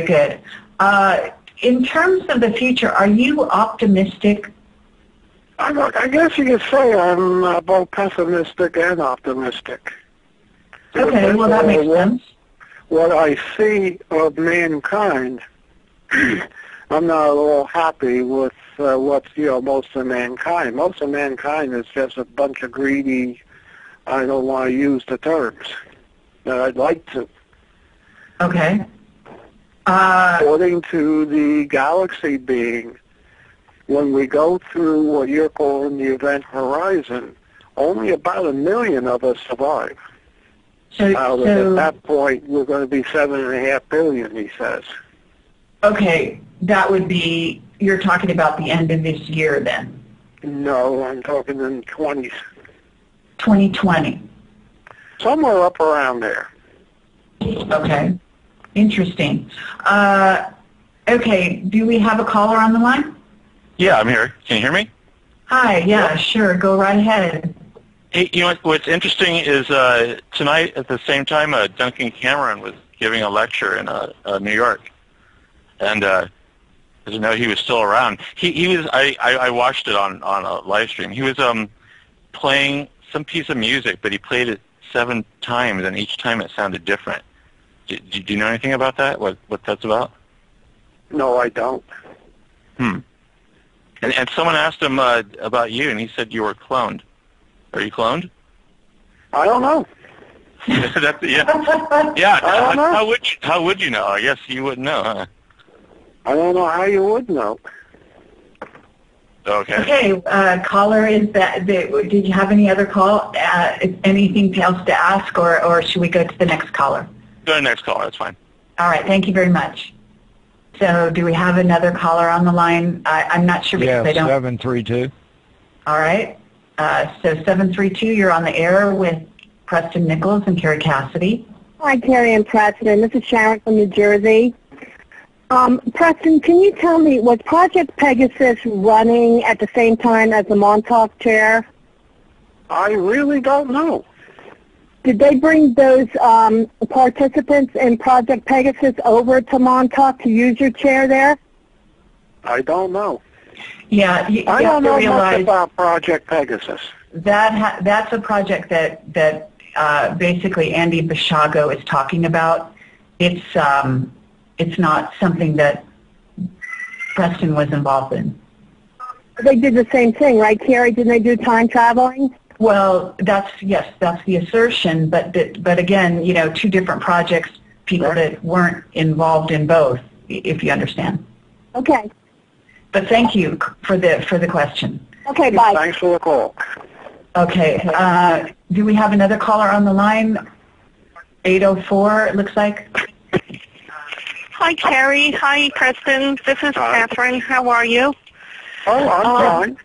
good. In terms of the future, are you optimistic? I guess you could say I'm both pessimistic and optimistic. Okay, well that makes sense. What I see of mankind, I'm not at all happy with what's, most of mankind. Most of mankind is just a bunch of greedy, I don't want to use the terms that I'd like to. Okay. According to the galaxy being, when we go through what you're calling the event horizon, only about 1 million of us survive. So at that point, we're going to be 7.5 billion, he says. Okay, that would be, you're talking about the end of this year then? No, I'm talking in 20s. 2020. Somewhere up around there. Okay, interesting. Okay, do we have a caller on the line? Yeah, I'm here. Can you hear me? Hi, yeah, sure, go right ahead. Hey, what's interesting is tonight at the same time, Duncan Cameron was giving a lecture in New York, and I didn't know he was still around. He was. I watched it on a live stream. He was playing some piece of music, but he played it 7 times, and each time it sounded different. Do you know anything about that? What that's about? No, I don't. And someone asked him about you, and he said you were cloned. Are you cloned? I don't know. Yeah. I don't know. How would you know? I guess you wouldn't know, huh? I don't know how you would know. Okay. Okay, caller, did you have any other call? Anything else to ask, or should we go to the next caller? Go to the next caller. That's fine. All right. Thank you very much. So, do we have another caller on the line? I'm not sure because I don't. 732. All right. So 732, you're on the air with Preston Nichols and Kerry Cassidy. Hi, Kerry and Preston. This is Sharon from New Jersey. Preston, can you tell me, was Project Pegasus running at the same time as the Montauk chair? I really don't know. Did they bring those participants in Project Pegasus over to Montauk to use your chair there? I don't know. Yeah, I don't know much about Project Pegasus. That's a project that basically Andy Bashago is talking about. It's not something that Preston was involved in. They did the same thing, right, Kerry? Didn't they do time traveling? Well, that's the assertion, but again, 2 different projects, people that weren't involved in both, if you understand. Okay. But thank you for the question. Okay, bye. Thanks for the call. Okay. Do we have another caller on the line? 804, it looks like. Hi, Kerry. Hi, Preston. This is Catherine. How are you? Oh, I'm fine.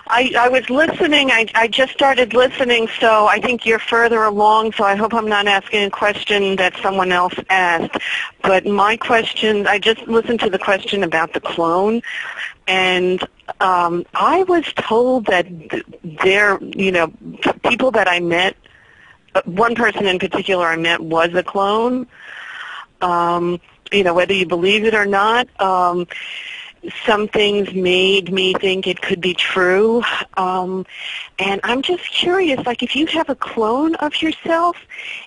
I was listening. I just started listening, so I think you're further along, so I hope I'm not asking a question that someone else asked. But my question, I just listened to the question about the clone, and I was told that there, people that I met, one person in particular I met was a clone. Whether you believe it or not, some things made me think it could be true. And I'm just curious, like if you have a clone of yourself,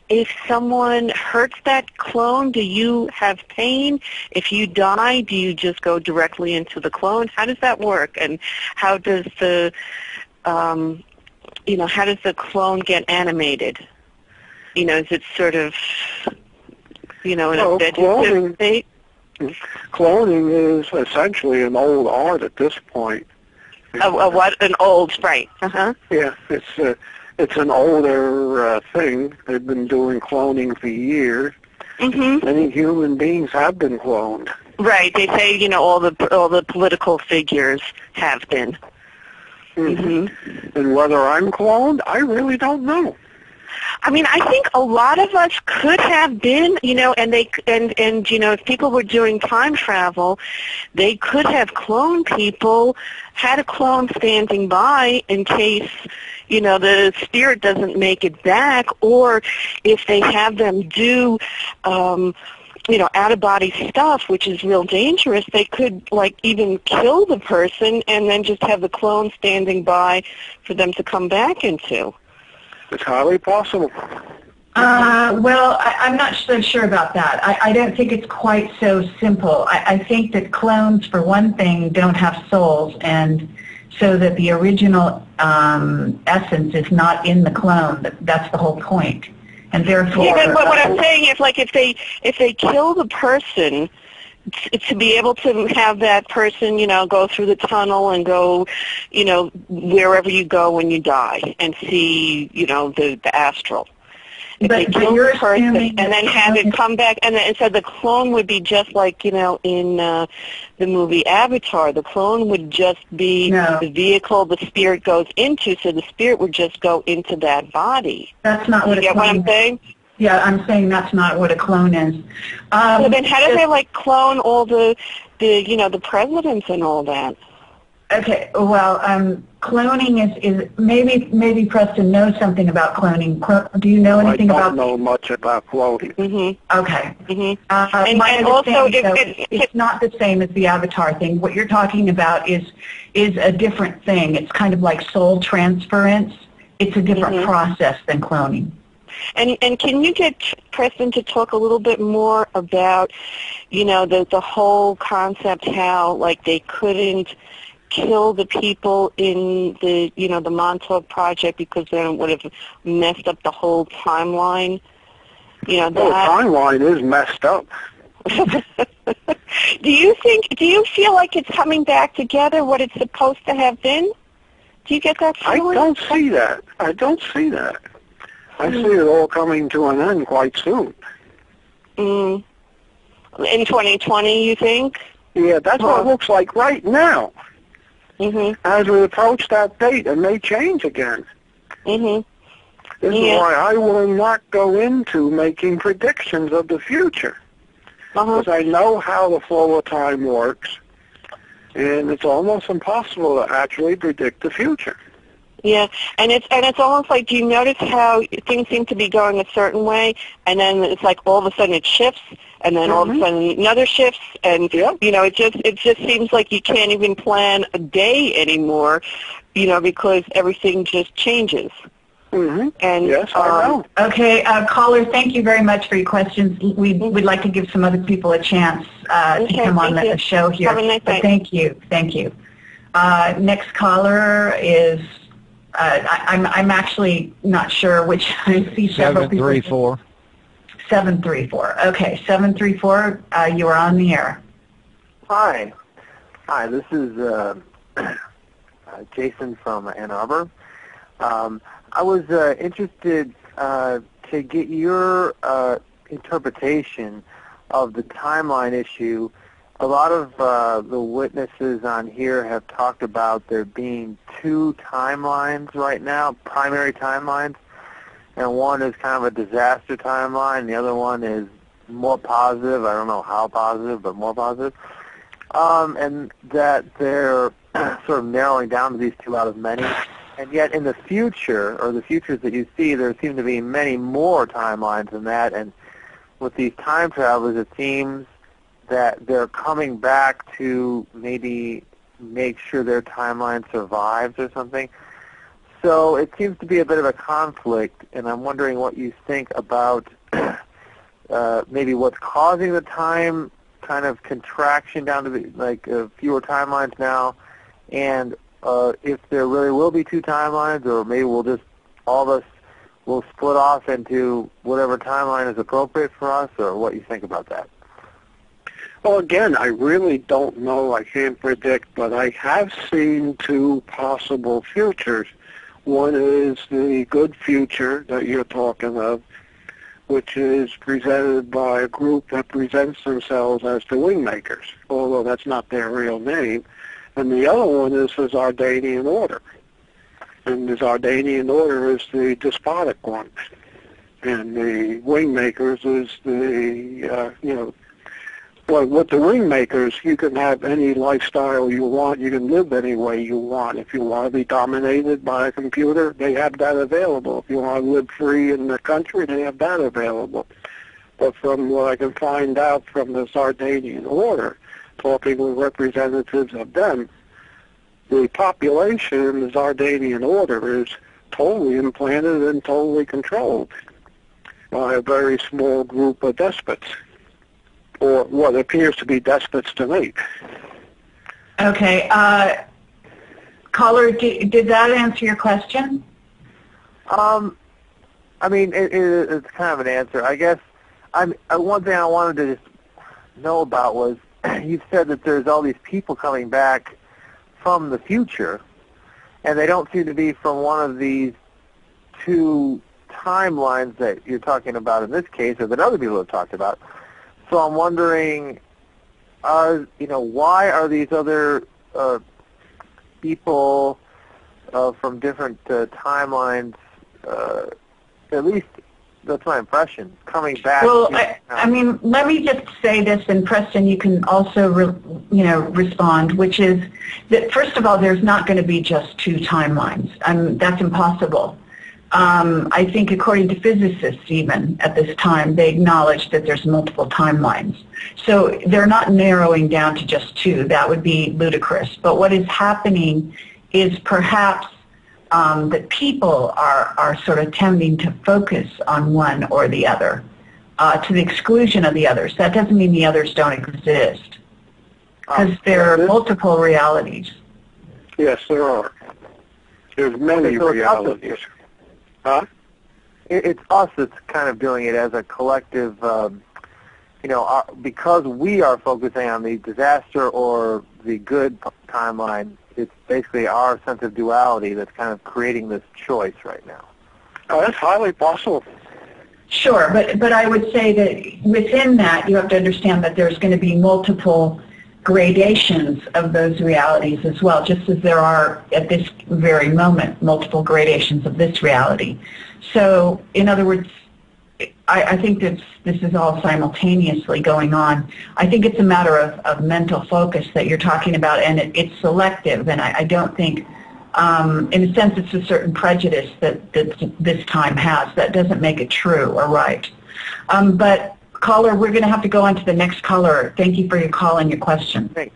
if someone hurts that clone, do you have pain? If you die, do you just go directly into the clone? How does that work? And how does the, how does the clone get animated? Is it sort of, in a vegetative state? Cloning is essentially an old art at this point. What? An old, right. Uh-huh. Yeah, it's an older thing. They've been doing cloning for years. Mm-hmm. Many human beings have been cloned. Right. They say, all the political figures have been. Mm-hmm. And whether I'm cloned, I really don't know. I mean, I think a lot of us could have been, and if people were doing time travel, they could have cloned people, had a clone standing by in case, the spirit doesn't make it back, or if they have them do, out-of-body stuff, which is real dangerous. They could, like, even kill the person and then just have the clone standing by for them to come back into. It's highly possible. Well, I'm not so sure about that. I don't think it's quite so simple. I think that clones, for one thing, don't have souls, and so that the original essence is not in the clone. That's the whole point. And therefore, yeah, but what I'm saying is, like, if they kill the person, to be able to have that person, go through the tunnel and go, wherever you go when you die and see, the astral. If they kill the person and then have it come back, and then so the clone would be just like, in the movie Avatar, the clone would just be the vehicle the spirit goes into, so the spirit would just go into that body. That's not what you get what I'm saying? Yeah, I'm saying that's not what a clone is. So then how do they, like, clone all the presidents and all that? Okay, well, cloning is maybe Preston knows something about cloning. Do you know anything about? I don't know much about cloning. Mm-hmm. Okay. Mm-hmm. And also, it's not the same as the Avatar thing. What you're talking about is a different thing. It's kind of like soul transference. It's a different process than cloning. And can you get Preston to talk a little bit more about, the whole concept, how, like, they couldn't kill the people in the, the Montauk Project because then it would have messed up the whole timeline? The timeline is messed up. Do you feel like it's coming back together, what it's supposed to have been? Do you get that feeling? I don't see that. I see it all coming to an end quite soon. In 2020, you think? Yeah, that's what it looks like right now. Mm-hmm. As we approach that date, it may change again. Mm-hmm. This is why I will not go into making predictions of the future. Because I know how the flow of time works, and it's almost impossible to actually predict the future. Yeah, and it's almost like, do you notice how things seem to be going a certain way, and then it's like all of a sudden it shifts, and then all of a sudden another shifts, and it just seems like you can't even plan a day anymore, because everything just changes. Mm-hmm. And yes, I know. Okay, caller, thank you very much for your questions. We'd like to give some other people a chance to come on the show here. Have a nice night. Thank you. Next caller is. I'm actually not sure which. I see several people. 734. 734. Okay, 734. You are on the air. Hi. This is Jason from Ann Arbor. I was interested to get your interpretation of the timeline issue. A lot of the witnesses on here have talked about there being two timelines right now, primary timelines, and one is kind of a disaster timeline, and the other one is more positive. I don't know how positive, but more positive. And that they're sort of narrowing down to these two out of many. And yet in the future, or the futures that you see, there seem to be many more timelines than that. And with these time travelers, it seems that they're coming back to maybe make sure their timeline survives or something. So it seems to be a bit of a conflict, and I'm wondering what you think about maybe what's causing the time kind of contraction down to fewer timelines now, and if there really will be two timelines, or maybe all of us will split off into whatever timeline is appropriate for us, or what you think about that. Well, again, I really don't know. I can't predict, but I have seen two possible futures. One is the good future that you're talking of, which is presented by a group that presents themselves as the Wingmakers, although that's not their real name. And the other one is the Zardanian Order. And the Zardanian Order is the despotic one. And the Wingmakers is the, well, with the Wingmakers, you can have any lifestyle you want. You can live any way you want. If you want to be dominated by a computer, they have that available. If you want to live free in the country, they have that available. but from what I can find out from the Sardinian order, talking with representatives of them, the population in the Sardinian order is totally implanted and totally controlled by a very small group of despots, or what appears to be despots to me. Okay. Caller, did that answer your question? I mean, it's kind of an answer. I guess one thing I wanted to just know about was you said that there's all these people coming back from the future, and they don't seem to be from one of these two timelines that you're talking about in this case, or that other people have talked about. So I'm wondering, why are these other people from different timelines, at least that's my impression, coming back? Well, I mean, let me just say this, and Preston, you can also, respond, which is that, first of all, there's not going to be just two timelines. That's impossible. I think according to physicists even at this time, they acknowledge that there's multiple timelines. So they're not narrowing down to just two. That would be ludicrous. But what is happening is perhaps that people are sort of tending to focus on one or the other to the exclusion of the others. That doesn't mean the others don't exist, because there are multiple realities. Yes, there are. There's many realities. Huh? It's us that's kind of doing it as a collective, because we are focusing on the disaster or the good timeline. It's basically our sense of duality that's kind of creating this choice right now. Oh, that's highly possible. Sure, but I would say that within that, you have to understand that there's going to be multiple gradations of those realities as well, just as there are at this very moment multiple gradations of this reality. So, in other words, I think that this is all simultaneously going on. I think it's a matter of mental focus that you're talking about, and it's selective, and I don't think, in a sense, it's a certain prejudice that this time has. That doesn't make it true or right. But caller, we're going to have to go on to the next caller. Thank you for your call and your question. Thanks.